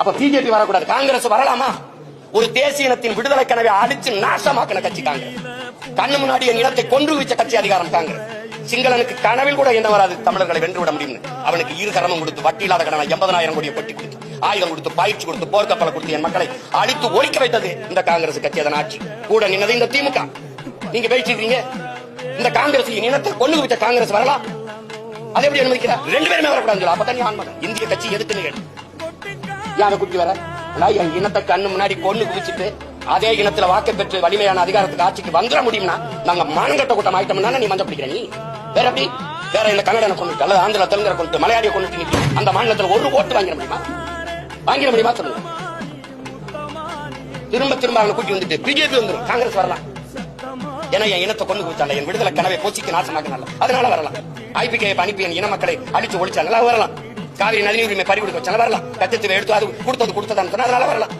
அப்ப பிஜேபி வரக்கூடாது, காங்கிரஸ் வரலாமா? ஒரு தேசிய இனத்தின் விடுதலை கனவை அழிச்சு நாசமாக்கின கட்சி காங்கிரஸ். கண்ணு முன்னாடி என் இனத்தை கொன்று வச்ச கட்சி அதிகாரம் காங்கிரஸ். சிங்களனுக்கு கனவில் கூட என்ன வராது தமிழர்களை வென்று விட முடியும். அவனுக்கு இரு கரமும் கொடுத்து, வட்டி இல்லாத கடனை 80,000 கோடியை கொட்டி கொடுத்து, ஆயுதம் கொடுத்து, பயிற்சி கொடுத்து, போர்க்கப்பலை கொடுத்து என் மக்களை அழித்து ஒழிக்க வைத்தது இந்த காங்கிரஸ் கட்சி. அதன் ஆட்சி கூட நின்னது இந்த திமுக. நீங்க பேசிக்கிறீங்க இந்த காங்கிரஸ் இனத்தை கொண்டு வச்ச காங்கிரஸ் வரலாம், அதை எப்படி அனுமதிக்கிறார்? 2 பேருமே வரக்கூடாது. அப்பதான் நீ ஆன்மகன். இந்திய கட்சி எதுக்குன்னு கேட்டு யாரை குட்டி வர என் இனத்தை கண்ணு முன்னாடி கொண்டு குவிச்சிட்டு அதே இனத்துல வாக்கு பெற்று வலிமையான அதிகாரத்துக்கு ஆட்சிக்கு வந்துட முடியும்னா நாங்க மானங்கட்ட கூட்டம் ஆயிட்டோம்னா நீ மஞ்சள் பிடிக்கிற. நீ வேற எப்படி வேற இந்த கன்னடனை கொண்டு அல்லது ஆந்திர தெலுங்கரை கொண்டு மலையாளியை கொண்டு அந்த மாநிலத்தில் ஒரு ஓட்டு வாங்கிட முடியுமா? வாங்கிட முடியுமா சொல்லுங்க. திரும்ப திரும்ப அவனை கூட்டி வந்துட்டு பிஜேபி வந்துடும், காங்கிரஸ் வரலாம். ஏன்னா என் இனத்தை கொண்டு குவிச்சால, என் விடுதலை கனவை போச்சிக்கு நாசமாக்கினால, அதனால வரலாம். ஐபிகே அனுப்பி என் இன மக்களை அழிச்சு ஒழிச்சாங்களா வரலாம். காவிரி நதி உரிமை பறி கொடுக்க வச்சால வரலாம். கச்சத்தீவை எடுத்து அது கொடுத்தது அதனால வரலாம்.